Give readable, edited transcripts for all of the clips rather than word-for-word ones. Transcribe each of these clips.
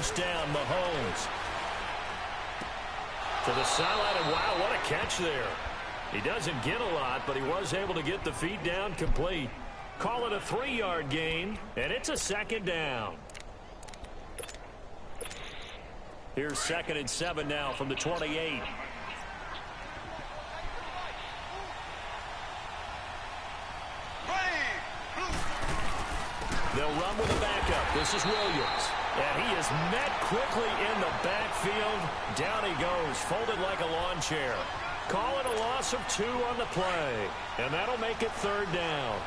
first down. Mahomes to the sideline, and wow, what a catch there. He doesn't get a lot, but he was able to get the feet down complete. Call it a 3-yard gain, and it's a second down. Here's 2nd and 7 now from the 28. They'll run with a backup. This is Williams. And he is met quickly in the backfield. Down he goes, folded like a lawn chair. Call it a loss of 2 on the play. And that'll make it 3rd down.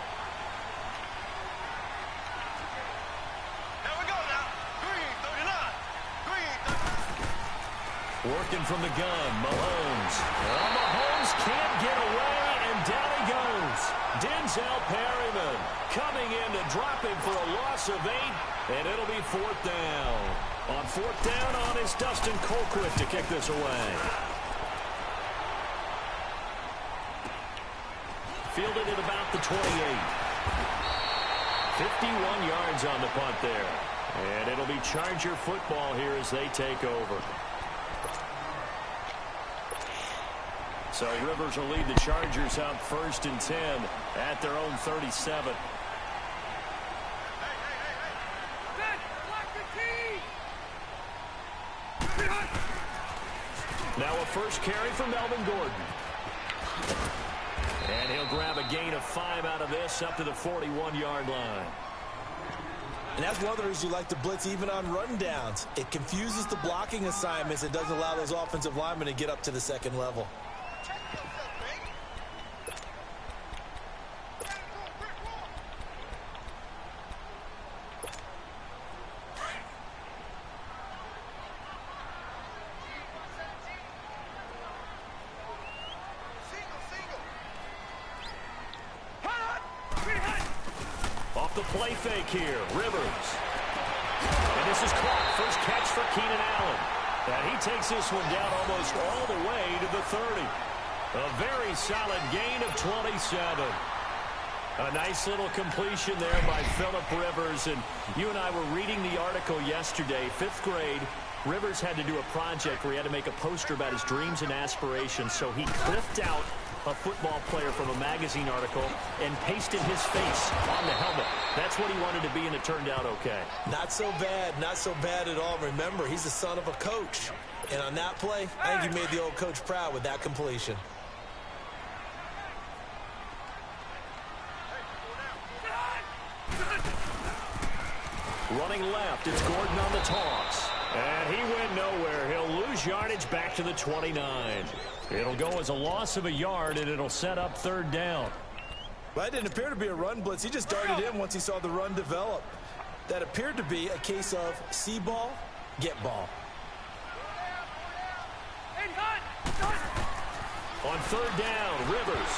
Here we go now. Green, 39. Working from the gun, Mahomes. Well, Mahomes can't get away, and down he goes. Denzel Perryman coming in to drop him for a loss of 8, and it'll be 4th down. On 4th down on is Dustin Colquitt to kick this away. Fielded at about the 28. 51 yards on the punt there. And it'll be Charger football here as they take over. So Rivers will lead the Chargers out 1st and 10 at their own 37. Now a first carry for Melvin Gordon. And he'll grab a gain of 5 out of this up to the 41-yard line. And that's one of the reasons you like to blitz even on run downs. It confuses the blocking assignments. It doesn't allow those offensive linemen to get up to the 2nd level. Off the play fake here, Rivers. And this is caught. First catch for Keenan Allen. And he takes this one down almost all the way to the 30. A very solid gain of 27. A nice little completion there by Phillip Rivers. And you and I were reading the article yesterday, 5th grade. Rivers had to do a project where he had to make a poster about his dreams and aspirations. So he clipped out a football player from a magazine article and pasted his face on the helmet. That's what he wanted to be, and it turned out okay. Not so bad. Not so bad at all. Remember, he's the son of a coach. And on that play, I think he made the old coach proud with that completion. Running left, it's Gordon on the toss. And he went nowhere. He'll lose yardage back to the 29. It'll go as a loss of a yard, and it'll set up 3rd down. Well, that didn't appear to be a run blitz. He just darted in once he saw the run develop. That appeared to be a case of see ball, get ball. On 3rd down, Rivers.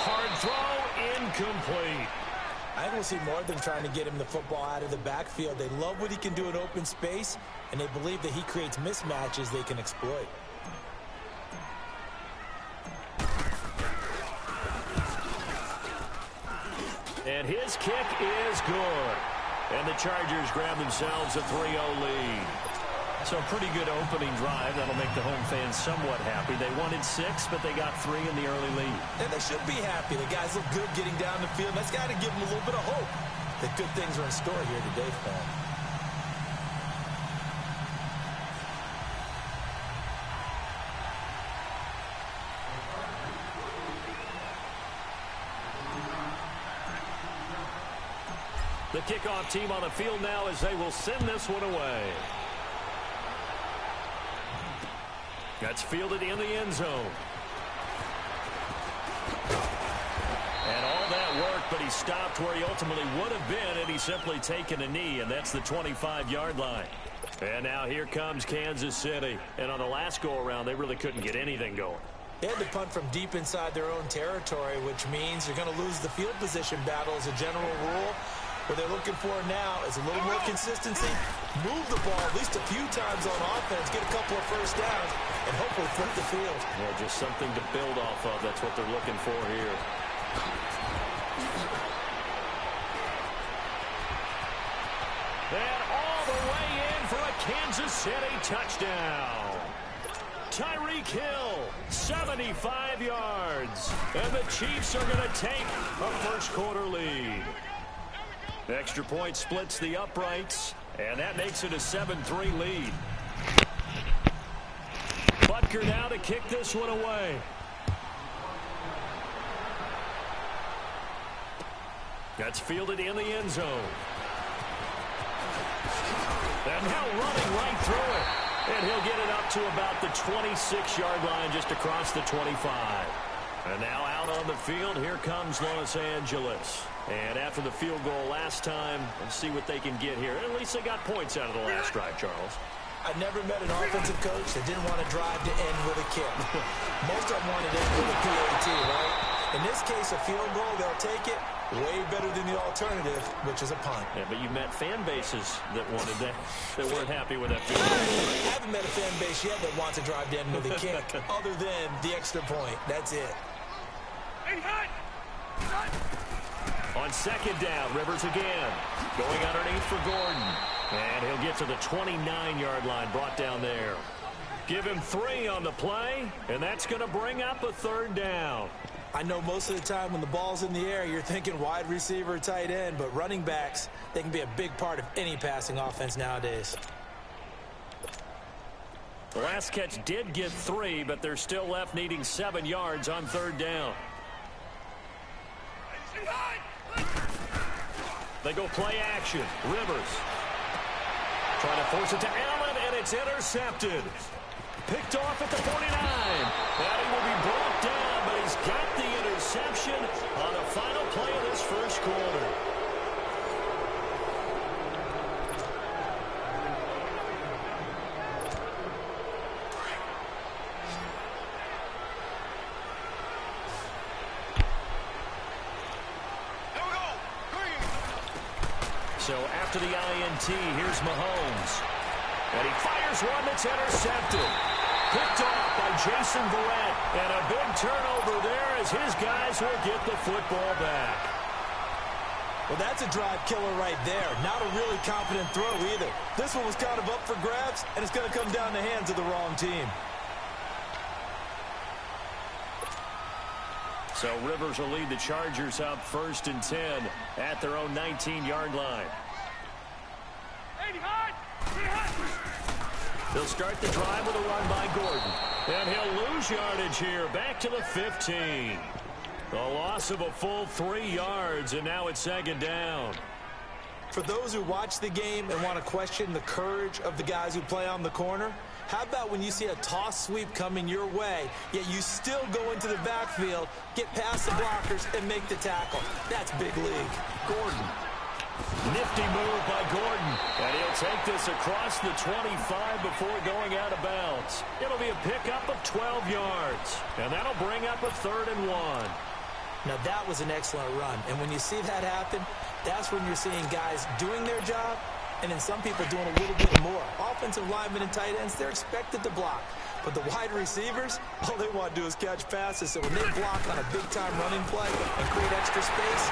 Hard throw, incomplete. I think we'll see more than trying to get him the football out of the backfield. They love what he can do in open space, and they believe that he creates mismatches they can exploit. And his kick is good. And the Chargers grab themselves a 3-0 lead. So a pretty good opening drive. That'll make the home fans somewhat happy. They wanted 6, but they got 3 in the early lead. And they should be happy. The guys look good getting down the field. That's got to give them a little bit of hope that good things are in store here today for them. The kickoff team on the field now as they will send this one away. That's fielded in the end zone. And all that work, but he stopped where he ultimately would have been had he simply taken a knee, and that's the 25-yard line. And now here comes Kansas City. And on the last go-around, they really couldn't get anything going. They had to punt from deep inside their own territory, which means you're going to lose the field position battle as a general rule. What they're looking for now is a little more consistency, move the ball at least a few times on offense, get a couple of first downs, and hopefully flip the field. Yeah, just something to build off of. That's what they're looking for here. And all the way in for a Kansas City touchdown. Tyreek Hill, 75 yards. And the Chiefs are going to take a first-quarter lead. Extra point splits the uprights, and that makes it a 7-3 lead. Butker now to kick this one away. That's fielded in the end zone. And now running right through it. And he'll get it up to about the 26-yard line, just across the 25. And now out on the field, here comes Los Angeles. And after the field goal last time, let's see what they can get here. At least they got points out of the last drive, Charles. I never met an offensive coach that didn't want to drive to end with a kick. Most of them wanted to end with a PAT, right? In this case, a field goal, they'll take it. Way better than the alternative, which is a punt. Yeah, but you met fan bases that wanted that, that weren't happy with that field goal. I haven't met a fan base yet that wants to drive to end with a kick, other than the extra point. That's it. On second down, Rivers again. Going underneath for Gordon. And he'll get to the 29-yard line, brought down there. Give him 3 on the play, and that's going to bring up a third down. I know most of the time when the ball's in the air, you're thinking wide receiver, tight end, but running backs, they can be a big part of any passing offense nowadays. The last catch did get 3, but they're still left needing 7 yards on third down. They go play action. Rivers trying to force it to Allen, and it's intercepted. Picked off at the 49. And he will be brought down, but he's got the interception on the final play of this first quarter. So after the INT, here's Mahomes. And he fires one that's intercepted. Picked off by Jason Verrett. And a big turnover there as his guys will get the football back. Well, that's a drive killer right there. Not a really confident throw either. This one was kind of up for grabs, and it's going to come down the hands of the wrong team. So Rivers will lead the Chargers up 1st and 10 at their own 19-yard line. They'll start the drive with a run by Gordon. And he'll lose yardage here, back to the 15. A loss of a full 3 yards, and now it's second down. For those who watch the game and want to question the courage of the guys who play on the corner, how about when you see a toss sweep coming your way, yet you still go into the backfield, get past the blockers, and make the tackle? That's big league. Gordon. Nifty move by Gordon. And he'll take this across the 25 before going out of bounds. It'll be a pickup of 12 yards. And that'll bring up a 3rd and 1. Now, that was an excellent run. And when you see that happen, that's when you're seeing guys doing their job, and then some people doing a little bit more. Offensive linemen and tight ends, they're expected to block. But the wide receivers, all they want to do is catch passes. So when they block on a big-time running play and create extra space,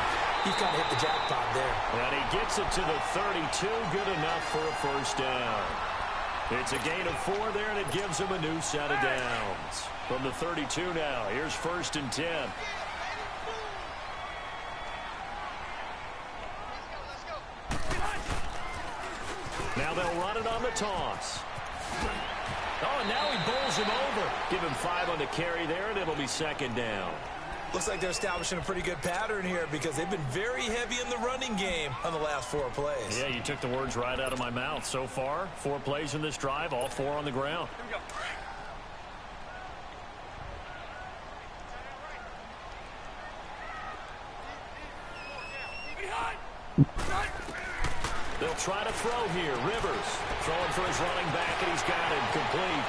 you've kind of hit the jackpot there. And he gets it to the 32. Good enough for a first down. It's a gain of 4 there, and it gives him a new set of downs. From the 32 now, here's 1st and 10. Now they'll run it on the toss. Oh, and now he bowls him over. Give him 5 on the carry there, and it'll be second down. Looks like they're establishing a pretty good pattern here because they've been very heavy in the running game on the last 4 plays. Yeah, you took the words right out of my mouth. So far, 4 plays in this drive, all 4 on the ground. Here we go. They'll try to throw here. Rivers throwing for his running back, and he's got it complete.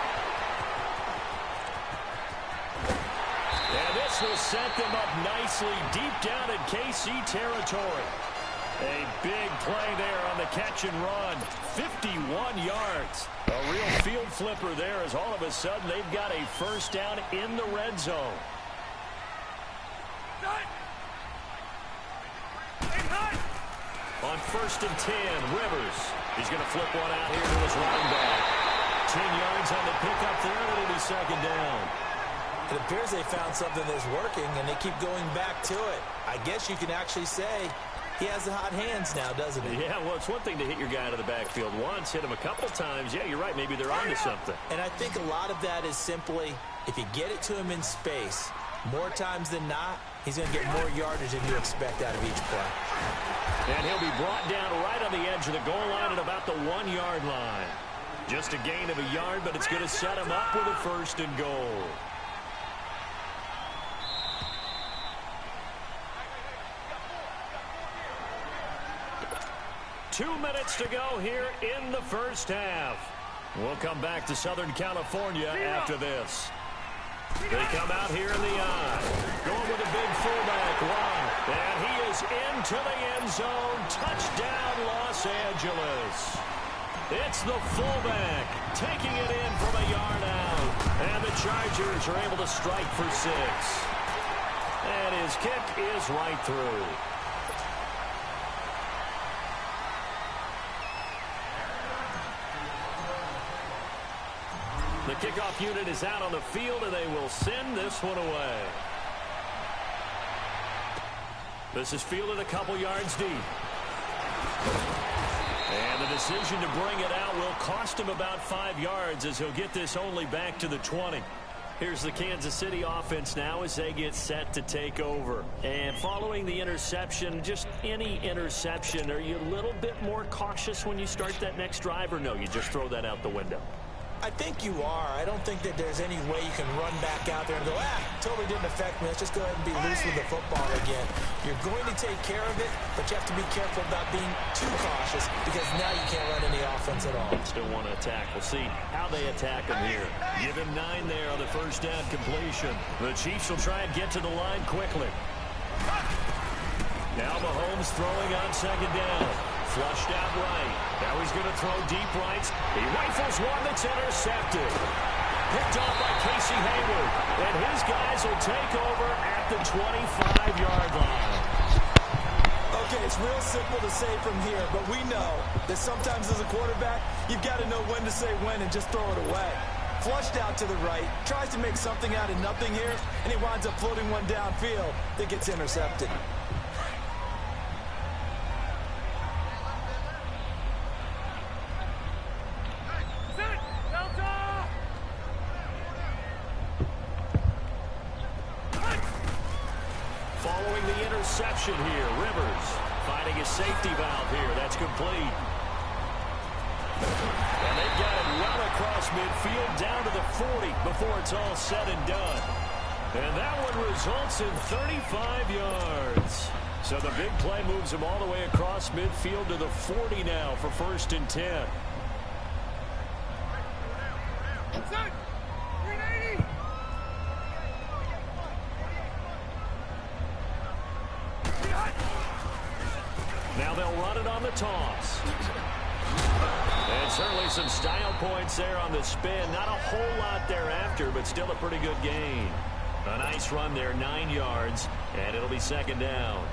And this will set them up nicely deep down in KC territory. A big play there on the catch and run. 51 yards. A real field flipper there as all of a sudden they've got a first down in the red zone. On on 1st and 10. Rivers. He's going to flip one out here to his running back. 10 yards on the pickup there, and it'll be 2nd down. It appears they found something that's working, and they keep going back to it. I guess you can actually say he has the hot hands now, doesn't he? Yeah, well, it's one thing to hit your guy out of the backfield once, hit him a couple times. Yeah, you're right. Maybe they're onto something. And I think a lot of that is simply if you get it to him in space, more times than not, he's going to get more yardage than you expect out of each play. And he'll be brought down right on the edge of the goal line at about the 1-yard line. Just a gain of a yard, but it's going to set him up with a 1st and goal. Two minutes to go here in the first half. We'll come back to Southern California after this. They come out here in the eye. Going with a big fullback run. And he is into the end zone. Touchdown, Los Angeles. It's the fullback taking it in from a yard out. And the Chargers are able to strike for 6. And his kick is right through. The kickoff unit is out on the field, and they will send this one away. This is fielded a couple yards deep. And the decision to bring it out will cost him about 5 yards as he'll get this only back to the 20. Here's the Kansas City offense now as they get set to take over. And following the interception, just any interception, are you a little bit more cautious when you start that next drive, or no, you just throw that out the window? I think you are. I don't think that there's any way you can run back out there and go, totally didn't affect me. Let's just go ahead and be loose with the football again. You're going to take care of it, but you have to be careful about being too cautious because now you can't run any offense at all. Still want to attack. We'll see how they attack him here. Give him 9 there on the 1st down completion. The Chiefs will try and get to the line quickly. Now Mahomes throwing on 2nd down. Flushed out right. Now he's going to throw deep right. He rifles one that's intercepted. Picked off by Casey Hayward. And his guys will take over at the 25-yard line. Okay, it's real simple to say from here, but we know that sometimes as a quarterback, you've got to know when to say when and just throw it away. Flushed out to the right, tries to make something out of nothing here, and he winds up floating one downfield that gets intercepted. Interception here. Rivers finding a safety valve here. That's complete. And they've got it well across midfield down to the 40 before it's all said and done. And that one results in 35 yards. So the big play moves him all the way across midfield to the 40 now for 1st and 10. Now they'll run it on the toss. And certainly some style points there on the spin. Not a whole lot thereafter, but still a pretty good gain. A nice run there, 9 yards, and it'll be 2nd down.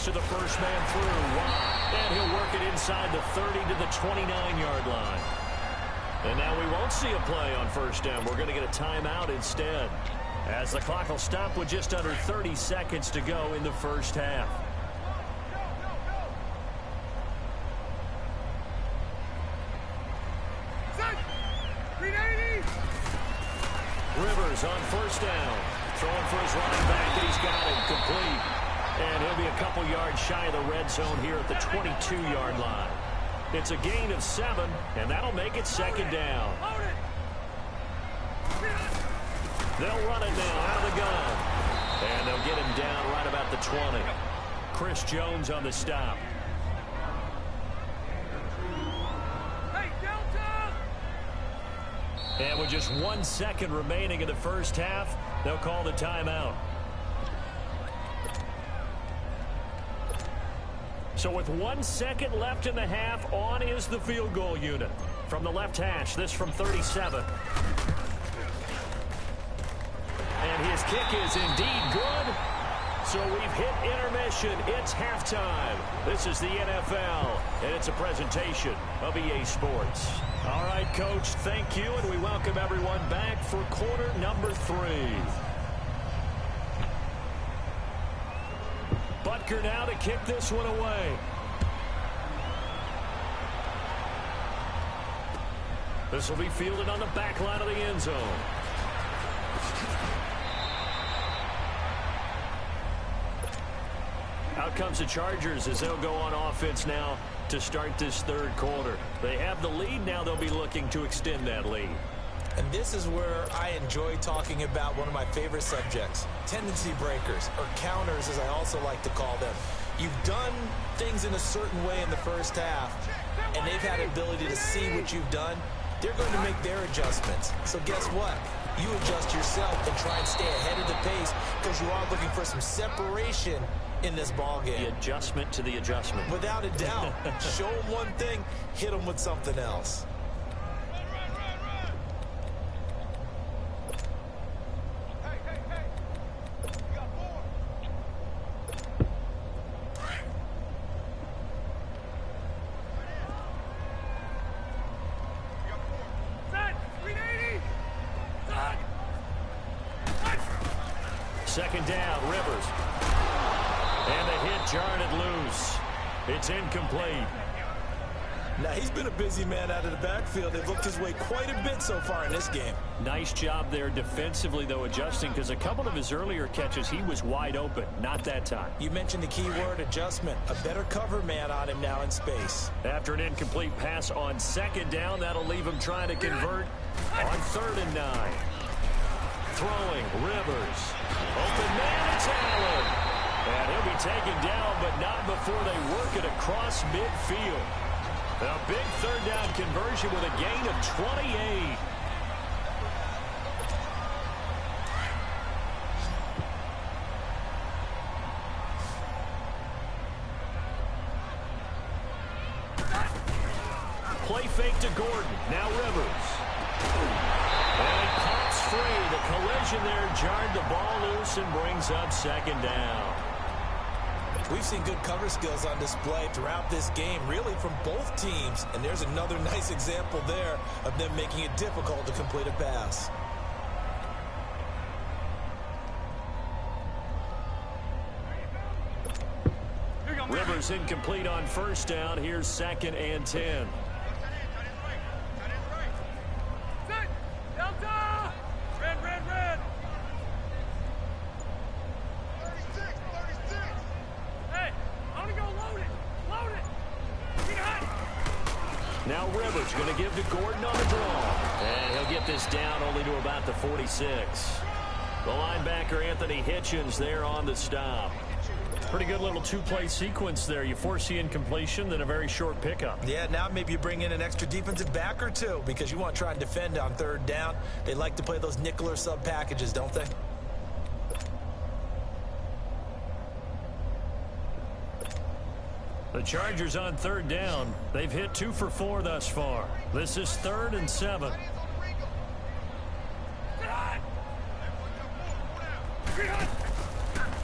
To the first man through. Wow. And he'll work it inside the 30 to the 29-yard line. And now we won't see a play on 1st down. We're going to get a timeout instead, as the clock will stop with just under 30 seconds to go in the first half. Rivers on 1st down. Throwing for his running back, and he's got it complete. And he'll be a couple yards shy of the red zone here at the 22-yard line. It's a gain of 7, and that'll make it 2nd down. They'll run it now out of the gun. And they'll get him down right about the 20. Chris Jones on the stop. And with just 1 second remaining in the first half, they'll call the timeout. So with 1 second left in the half, on is the field goal unit. From the left hash, this from 37. And his kick is indeed good. So we've hit intermission. It's halftime. This is the NFL, and it's a presentation of EA Sports. All right, Coach, thank you, and we welcome everyone back for quarter number 3. Butker now to kick this one away. This will be fielded on the back line of the end zone. Out comes the Chargers as they'll go on offense now to start this third quarter. They have the lead. Now they'll be looking to extend that lead. And this is where I enjoy talking about one of my favorite subjects, tendency breakers, or counters as I also like to call them. You've done things in a certain way in the first half, and they've had the ability to see what you've done. They're going to make their adjustments. So guess what? You adjust yourself and try and stay ahead of the pace because you are looking for some separation in this ball game. The adjustment to the adjustment. Without a doubt. Show them one thing, hit them with something else. Second down, Rivers. And the hit jarred it loose. It's incomplete. Now, he's been a busy man out of the backfield. They've looked his way quite a bit so far in this game. Nice job there defensively, though, adjusting, because a couple of his earlier catches, he was wide open. Not that time. You mentioned the key word, adjustment. A better cover man on him now in space. After an incomplete pass on second down, that'll leave him trying to convert on 3rd and 9. Throwing, Rivers. Open man, it's Allen. And he'll be taken down, but not before they work it across midfield. A big 3rd down conversion with a gain of 28. Play fake to Gordon. Now Rivers. And pops free. The collision there jarred the ball loose and brings up 2nd down. We've seen good cover skills on display throughout this game, really from both teams. And there's another nice example there of them making it difficult to complete a pass. Rivers incomplete on 1st down. Here's 2nd and 10. Now Rivers going to give to Gordon on the draw. And he'll get this down only to about the 46. The linebacker, Anthony Hitchens, there on the stop. Pretty good little 2-play sequence there. You force the incompletion, then a very short pickup. Yeah, now maybe you bring in an extra defensive back or two because you want to try and defend on 3rd down. They like to play those nickel or sub packages, don't they? The Chargers on 3rd down. They've hit 2 for 4 thus far. This is 3rd and 7.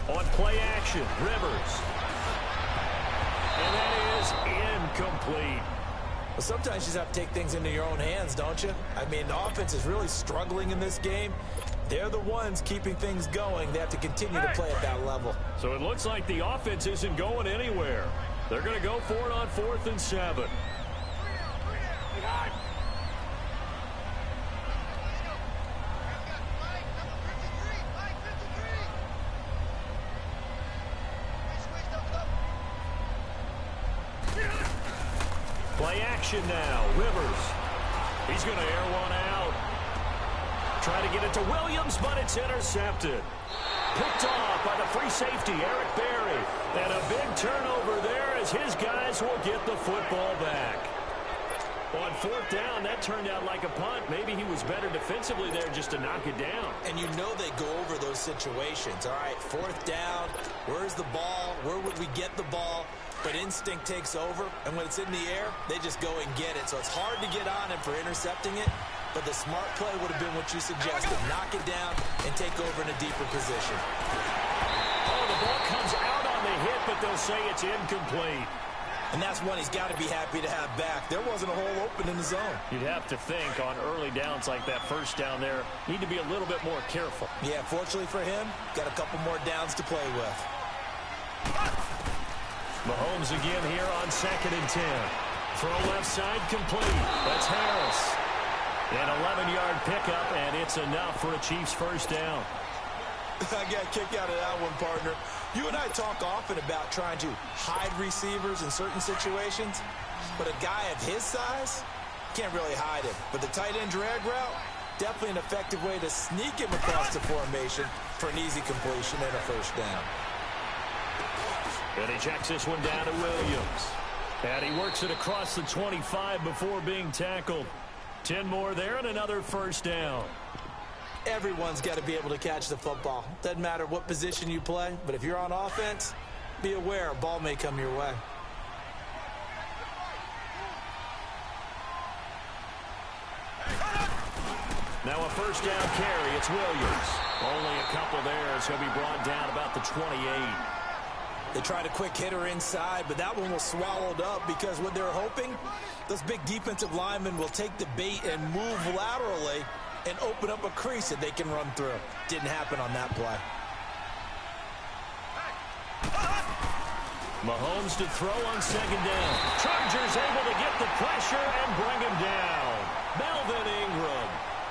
On play action, Rivers. And that is incomplete. Well, sometimes you just have to take things into your own hands, don't you? I mean, the offense is really struggling in this game. They're the ones keeping things going. They have to continue to play at that level. So it looks like the offense isn't going anywhere. They're going to go for it on 4th and 7. Play action now. Rivers. He's going to air one out. Try to get it to Williams, but it's intercepted. Picked off by the free safety, Eric Berry. And a big turnover there as his guys will get the football back. On 4th down, that turned out like a punt. Maybe he was better defensively there just to knock it down. And you know they go over those situations. All right, 4th down. Where's the ball? Where would we get the ball? but instinct takes over, and when it's in the air, they just go and get it. So it's hard to get on him for intercepting it, but the smart play would have been what you suggested. Knock it down and take over in a deeper position. Oh, the ball comes out on the hit, but they'll say it's incomplete. And that's one he's got to be happy to have back. There wasn't a hole open in the zone. You'd have to think on early downs like that first down there, need to be a little bit more careful. Yeah, fortunately for him, got a couple more downs to play with. Mahomes again here on 2nd and 10. Throw left side complete. That's Harris. An 11-yard pickup, and it's enough for a Chiefs first down. I got a kick out of that one, partner. You and I talk often about trying to hide receivers in certain situations, but a guy of his size can't really hide him. But the tight end drag route, definitely an effective way to sneak him across the formation for an easy completion and a first down. And he checks this one down to Williams. And he works it across the 25 before being tackled. 10 more there and another first down. Everyone's got to be able to catch the football. Doesn't matter what position you play, but if you're on offense, be aware a ball may come your way. Now a first down carry. It's Williams. Only a couple there, so he'll be brought down about the 28. They tried a quick hitter inside, but that one was swallowed up because what they're hoping, those big defensive linemen will take the bait and move laterally and open up a crease that they can run through. Didn't happen on that play. Mahomes to throw on 2nd down. Chargers able to get the pressure and bring him down. Melvin Ingram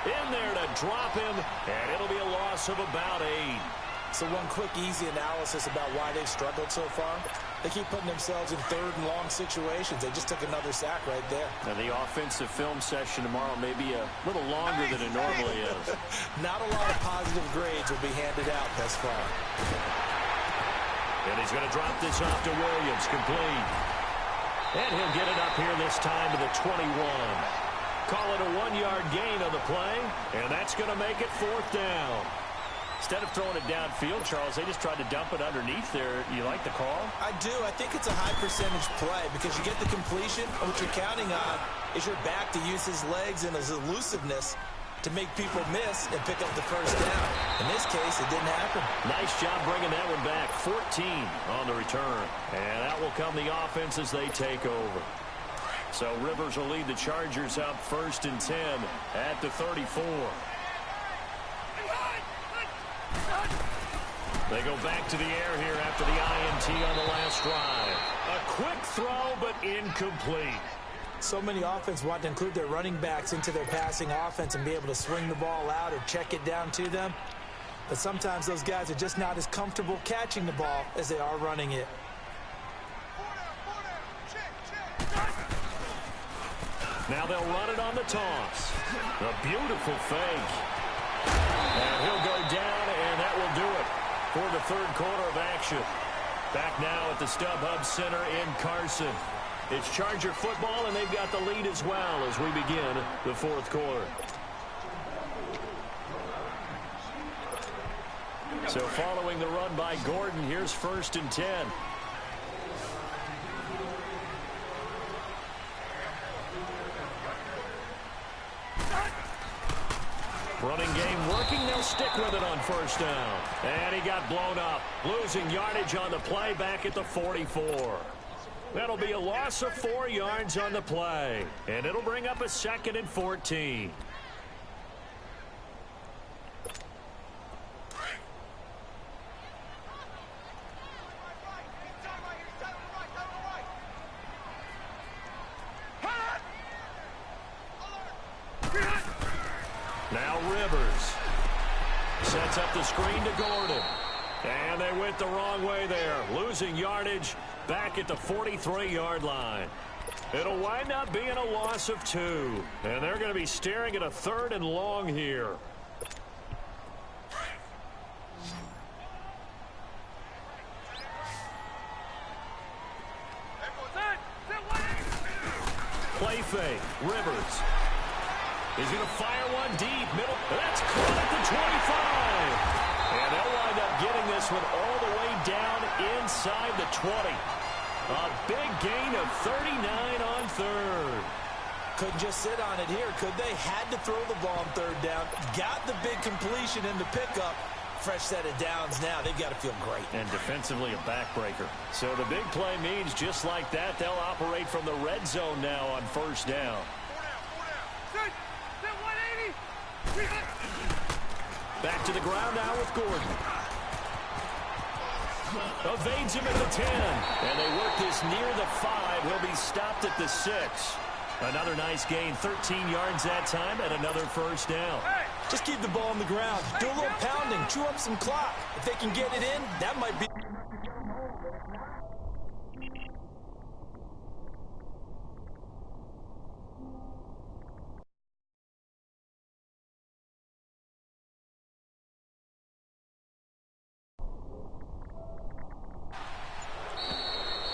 in there to drop him, and it'll be a loss of about 8. So one quick, easy analysis about why they've struggled so far. They keep putting themselves in 3rd and long situations. They just took another sack right there. Now the offensive film session tomorrow may be a little longer than it normally is. Not a lot of positive grades will be handed out thus far. And he's going to drop this off to Williams, complete. And he'll get it up here this time to the 21. Call it a 1-yard gain on the play, and that's going to make it 4th down. Instead of throwing it downfield, Charles, they just tried to dump it underneath there. You like the call? I do. I think it's a high percentage play because you get the completion, and what you're counting on is your back to use his legs and his elusiveness to make people miss and pick up the first down. In this case, it didn't happen. Nice job bringing that one back. 14 on the return. And that will come the offense as they take over. So Rivers will lead the Chargers up 1st and 10 at the 34. They go back to the air here after the INT on the last drive. A quick throw, but incomplete. So many offense want to include their running backs into their passing offense and be able to swing the ball out or check it down to them. But sometimes those guys are just not as comfortable catching the ball as they are running it. Now they'll run it on the toss. A beautiful fake. And he'll go down, and that will do it for the 3rd quarter of action. Back now at the StubHub Center in Carson. It's Charger football, and they've got the lead as well as we begin the 4th quarter. So following the run by Gordon, here's 1st and 10. Running game working. They'll stick with it on 1st down. And he got blown up. Losing yardage on the play back at the 44. That'll be a loss of 4 yards on the play. And it'll bring up a 2nd and 14. Now Rivers sets up the screen to Gordon. And they went the wrong way there. Losing yardage back at the 43-yard line. It'll wind up being a loss of 2. And they're going to be staring at a 3rd and long here. Play fake. Rivers. He's going to fire one deep. Middle. That's caught at the 25. And they'll wind up getting this one all the way down inside the 20. A big gain of 39 on third. Couldn't just sit on it here, could they? Had to throw the ball on third down. Got the big completion in the pickup. Fresh set of downs now. They've got to feel great. And defensively a backbreaker. So the big play means just like that, they'll operate from the red zone now on first down. Back to the ground now with Gordon. Evades him at the 10. And they work this near the 5. He'll be stopped at the 6. Another nice gain, 13 yards that time, and another first down. Just keep the ball on the ground. Do a little pounding. Chew up some clock. If they can get it in, that might be...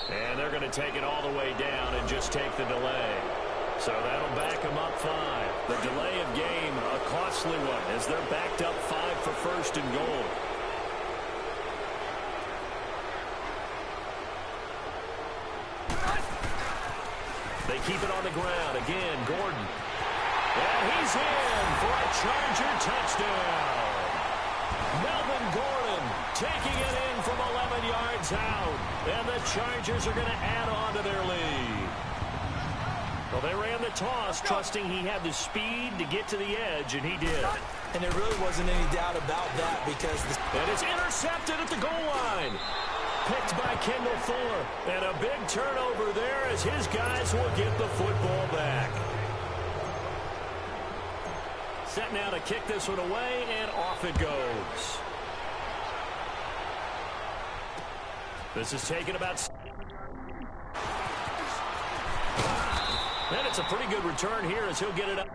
And they're going to take it all the way down and just take the delay. So that'll back them up 5. The delay of game, a costly one, as they're backed up 5 for first and goal. They keep it on the ground. Again, Gordon. And he's in for a Charger touchdown. Melvin Gordon taking it in from 11 yards out. And the Chargers are going to add on to their lead. Well, they ran the toss, trusting he had the speed to get to the edge, and he did. And there really wasn't any doubt about that because... And it's intercepted at the goal line. Picked by Kendall Fuller. And a big turnover there as his guys will get the football back. Set now to kick this one away, and off it goes. This is taken about... And it's a pretty good return here as he'll get it up.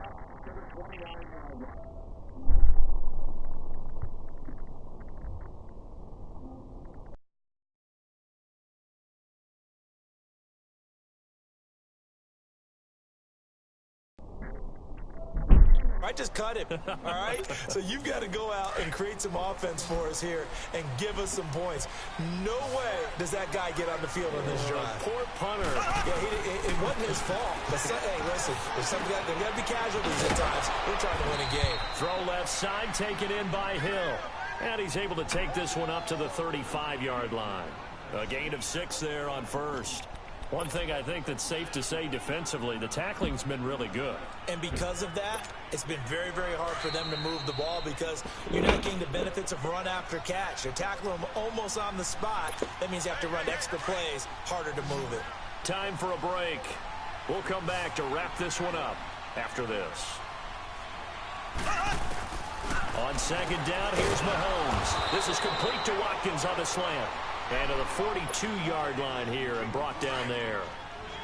I just cut him, all right? So you've got to go out and create some offense for us here and give us some points. No way does that guy get on the field on this drive. Poor punter. Yeah, it wasn't his fault. But hey, listen, there's got to be casualties at times. We're trying to win a game. Throw left side, taken in by Hill. And he's able to take this one up to the 35-yard line. A gain of 6 there on first. One thing I think that's safe to say defensively, the tackling's been really good. And because of that, it's been very, very hard for them to move the ball because you're not getting the benefits of run after catch. You're tackling them almost on the spot. That means you have to run extra plays, harder to move it. Time for a break. We'll come back to wrap this one up after this. On second down, here's Mahomes. This is complete to Watkins on the slant. And to the 42-yard line here and brought down there.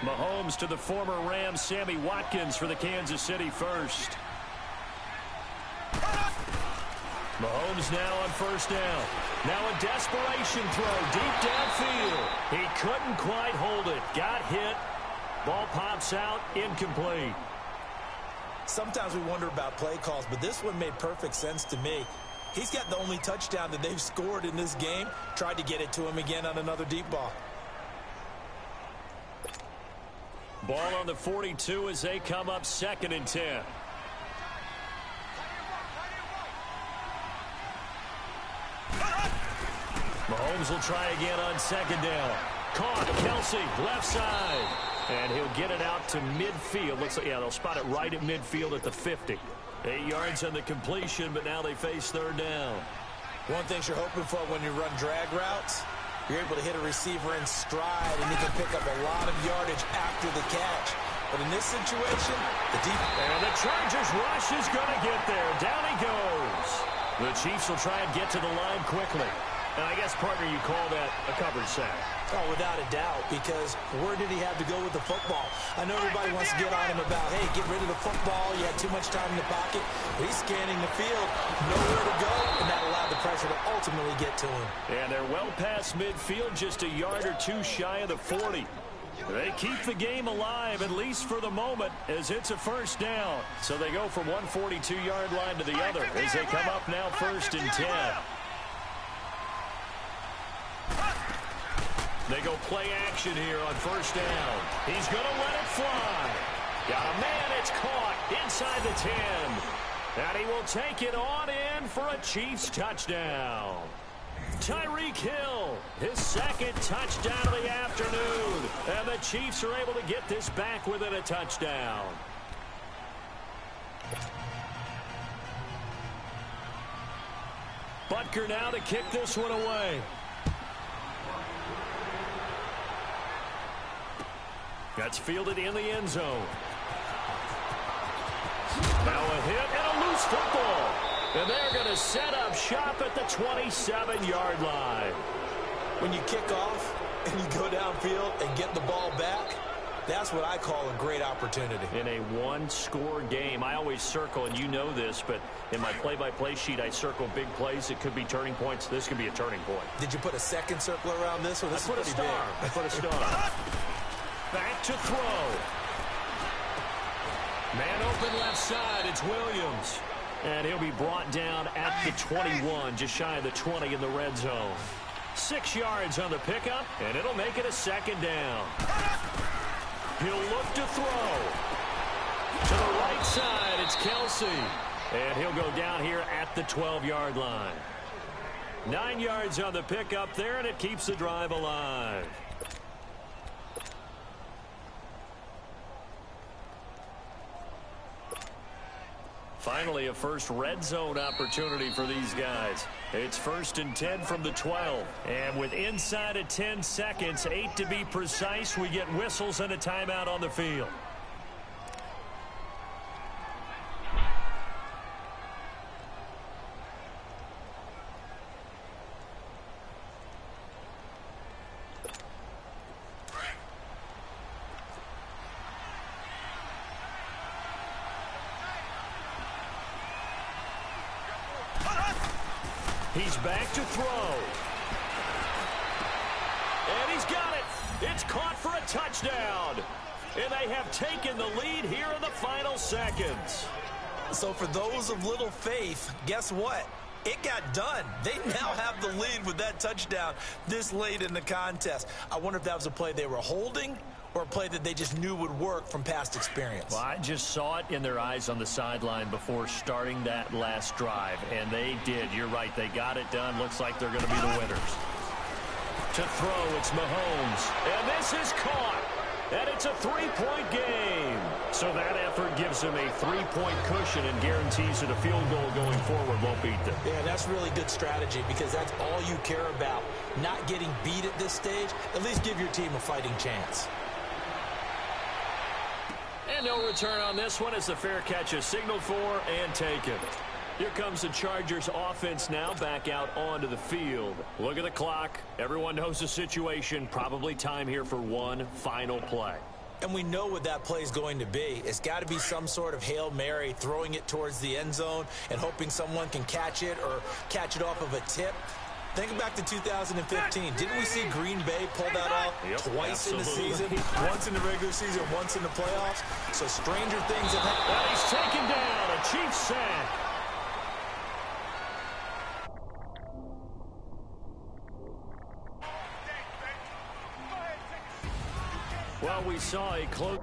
Mahomes to the former Rams, Sammy Watkins for the Kansas City first. Mahomes now on first down. Now a desperation throw deep downfield. He couldn't quite hold it. Got hit. Ball pops out, incomplete. Sometimes we wonder about play calls, but this one made perfect sense to me. He's got the only touchdown that they've scored in this game. Tried to get it to him again on another deep ball. Ball on the 42 as they come up 2nd and 10. Mahomes will try again on 2nd down. Caught, Kelsey, left side. And he'll get it out to midfield. Looks like, yeah, they'll spot it right at midfield at the 50. 8 yards on the completion, but now they face 3rd down. One thing you're hoping for when you run drag routes, you're able to hit a receiver in stride, and he can pick up a lot of yardage after the catch. But in this situation, and the Chargers rush is going to get there. Down he goes. The Chiefs will try and get to the line quickly. And I guess, partner, you call that a coverage sack. Oh, without a doubt, because where did he have to go with the football? I know everybody wants to get on him about, hey, get rid of the football. You had too much time in the pocket. But he's scanning the field, nowhere to go, and that allowed the pressure to ultimately get to him. And they're well past midfield, just a yard or two shy of the 40. They keep the game alive, at least for the moment, as it's a first down. So they go from one 42-yard line to the other as they come up now 1st and 10. They go play action here on first down. He's going to let it fly. Got a man, it's caught inside the 10. And he will take it on in for a Chiefs touchdown. Tyreek Hill, his second touchdown of the afternoon. And the Chiefs are able to get this back within a touchdown. Butker now to kick this one away. That's fielded in the end zone. Now a hit and a loose football. And they're going to set up shop at the 27-yard line. When you kick off and you go downfield and get the ball back, that's what I call a great opportunity. In a one-score game, I always circle, and you know this, but in my play-by-play sheet, I circle big plays. It could be turning points. This could be a turning point. Did you put a second circle around this? Or this is pretty big? I put a star. Back to throw. Man open left side. It's Williams. And he'll be brought down at the 21, just shy of the 20 in the red zone. 6 yards on the pickup, and it'll make it a second down. He'll look to throw. To the right side, it's Kelsey. And he'll go down here at the 12-yard line. 9 yards on the pickup there, and it keeps the drive alive. Finally, a first red zone opportunity for these guys. It's 1st and 10 from the 12. And with inside of 10 seconds, 8 to be precise, we get whistles and a timeout on the field. He's back to throw. And he's got it. It's caught for a touchdown. And they have taken the lead here in the final seconds. So for those of little faith, guess what? It got done. They now have the lead with that touchdown this late in the contest. I wonder if that was a play they were holding or a play that they just knew would work from past experience. Well, I just saw it in their eyes on the sideline before starting that last drive, and they did. You're right. They got it done. Looks like they're going to be the winners. To throw, it's Mahomes. And this is caught. And it's a 3-point game. So that effort gives them a 3-point cushion and guarantees that a field goal going forward won't beat them. Yeah, that's really good strategy because that's all you care about. Not getting beat at this stage. At least give your team a fighting chance. And no return on this one as the fair catch is signaled for and taken. Here comes the Chargers offense now back out onto the field. Look at the clock. Everyone knows the situation. Probably time here for one final play. And we know what that play is going to be. It's got to be some sort of Hail Mary, throwing it towards the end zone and hoping someone can catch it or catch it off of a tip. Think back to 2015. Didn't we see Green Bay pull that off twice in the season? Once in the regular season, once in the playoffs. So stranger things have happened. Well, he's taken down. A Chiefs sack. Well, we saw a close...